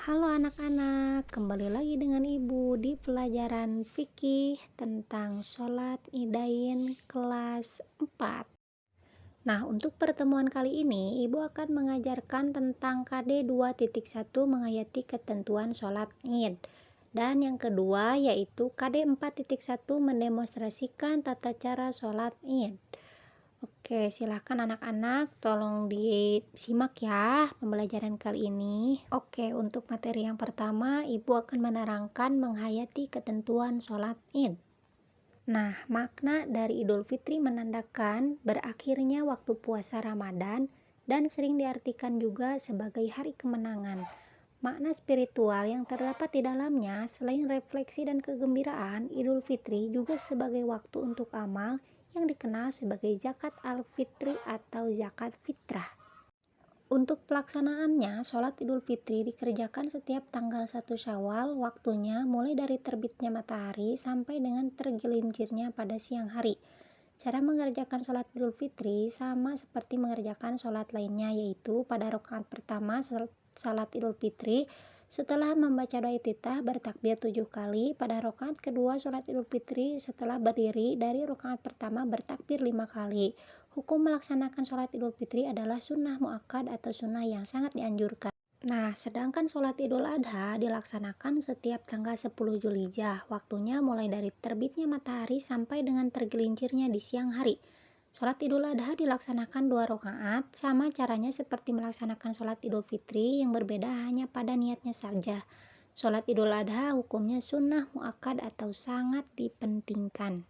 Halo anak-anak, kembali lagi dengan Ibu di pelajaran fikih tentang sholat Idain kelas 4. Nah, untuk pertemuan kali ini, Ibu akan mengajarkan tentang KD 2.1 menghayati ketentuan sholat Id. Dan yang kedua yaitu KD 4.1 mendemonstrasikan tata cara sholat Id. Oke, silahkan anak-anak, tolong disimak ya pembelajaran kali ini. Oke, untuk materi yang pertama, Ibu akan menerangkan menghayati ketentuan sholat Id. Nah, makna dari Idul Fitri menandakan berakhirnya waktu puasa Ramadan dan sering diartikan juga sebagai hari kemenangan. Makna spiritual yang terdapat di dalamnya selain refleksi dan kegembiraan, Idul Fitri juga sebagai waktu untuk amal yang dikenal sebagai zakat al-fitri atau zakat fitrah. Untuk pelaksanaannya, sholat Idul Fitri dikerjakan setiap tanggal 1 Syawal, waktunya mulai dari terbitnya matahari sampai dengan tergelincirnya pada siang hari. Cara mengerjakan sholat Idul Fitri sama seperti mengerjakan sholat lainnya, yaitu pada rakaat pertama sholat Idul Fitri setelah membaca doa iftitah bertakbir 7 kali, pada rakaat kedua sholat Idul Fitri setelah berdiri dari rakaat pertama bertakbir 5 kali. Hukum melaksanakan sholat Idul Fitri adalah sunnah muakkad atau sunnah yang sangat dianjurkan. Nah, sedangkan sholat Idul Adha dilaksanakan setiap tanggal 10 Zulhijjah. Waktunya mulai dari terbitnya matahari sampai dengan tergelincirnya di siang hari. Sholat Idul Adha dilaksanakan 2 rakaat, sama caranya seperti melaksanakan sholat Idul Fitri, yang berbeda hanya pada niatnya saja. Sholat Idul Adha hukumnya sunnah muakkad atau sangat dipentingkan.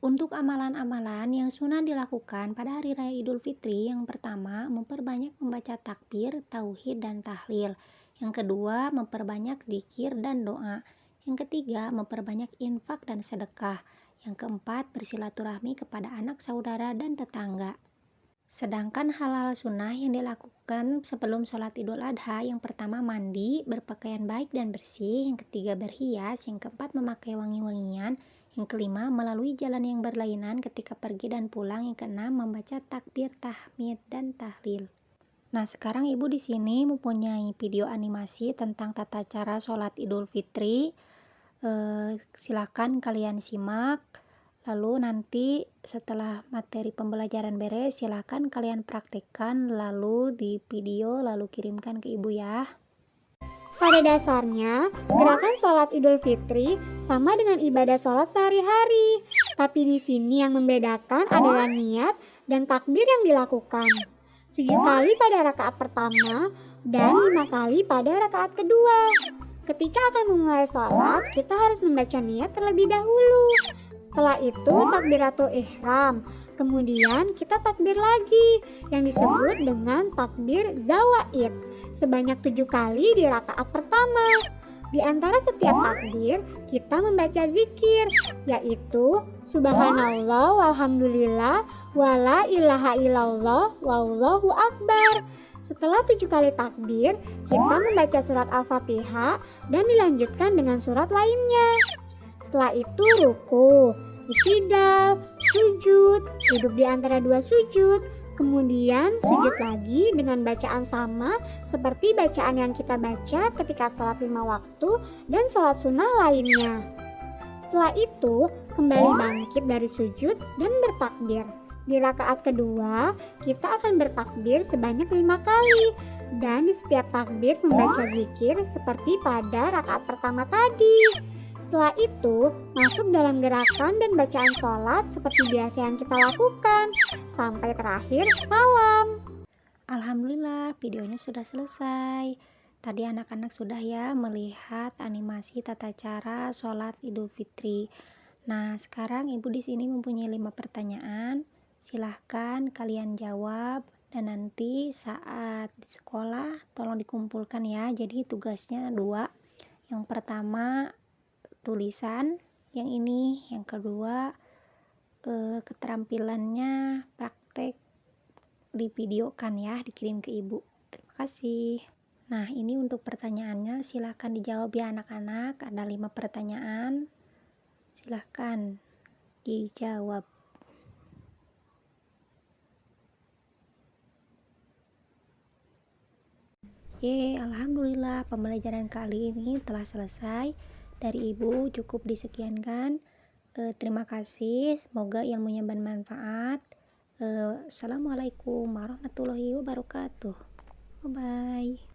Untuk amalan-amalan yang sunnah dilakukan pada hari raya Idul Fitri, yang pertama memperbanyak membaca takbir, tauhid, dan tahlil. Yang kedua memperbanyak dzikir dan doa. Yang ketiga memperbanyak infak dan sedekah. Yang keempat bersilaturahmi kepada anak saudara dan tetangga. Sedangkan hal-hal sunnah yang dilakukan sebelum sholat Idul Adha, yang pertama mandi, berpakaian baik dan bersih, yang ketiga berhias, yang keempat memakai wangi-wangian, yang kelima melalui jalan yang berlainan ketika pergi dan pulang, yang keenam membaca takbir, tahmid, dan tahlil. Nah, sekarang Ibu di sini mempunyai video animasi tentang tata cara sholat Idul Fitri. Silakan kalian simak. Lalu nanti setelah materi pembelajaran beres, silakan kalian praktekkan lalu di video lalu kirimkan ke Ibu ya. Pada dasarnya, gerakan sholat Idul Fitri sama dengan ibadah sholat sehari-hari. Tapi di sini yang membedakan adalah niat dan takbir yang dilakukan. 7 kali pada rakaat pertama dan 5 kali pada rakaat kedua. Ketika akan memulai sholat, kita harus membaca niat terlebih dahulu. Setelah itu takbiratul ihram. Kemudian kita takbir lagi yang disebut dengan takbir zawaid sebanyak 7 kali di rakaat pertama. Di antara setiap takbir, kita membaca zikir, yaitu Subhanallah walhamdulillah wala ilaha illallah wallahu akbar. Setelah 7 kali takbir, kita membaca surat Al-Fatihah dan dilanjutkan dengan surat lainnya. Setelah itu ruku, i'tidal, sujud, duduk di antara 2 sujud. Kemudian sujud lagi dengan bacaan sama seperti bacaan yang kita baca ketika sholat 5 waktu dan sholat sunnah lainnya. Setelah itu kembali bangkit dari sujud dan bertakbir. Di rakaat kedua kita akan bertakbir sebanyak 5 kali dan di setiap takbir membaca zikir seperti pada rakaat pertama tadi. Setelah itu, masuk dalam gerakan dan bacaan sholat seperti biasa yang kita lakukan. Sampai terakhir, salam. Alhamdulillah, videonya sudah selesai. Tadi anak-anak sudah ya melihat animasi tata cara sholat Idul Fitri. Nah, sekarang Ibu di sini mempunyai 5 pertanyaan. Silahkan kalian jawab dan nanti saat di sekolah tolong dikumpulkan ya. Jadi tugasnya 2. Yang pertama tulisan, yang ini yang kedua keterampilannya praktek divideokan ya, dikirim ke Ibu. Terima kasih. Nah, ini untuk pertanyaannya, silahkan dijawab ya anak-anak. Ada 5 pertanyaan, silahkan dijawab. Alhamdulillah pembelajaran kali ini telah selesai. Dari Ibu cukup disekiankan. Terima kasih, semoga ilmunya bermanfaat. Assalamualaikum warahmatullahi wabarakatuh. Bye-bye.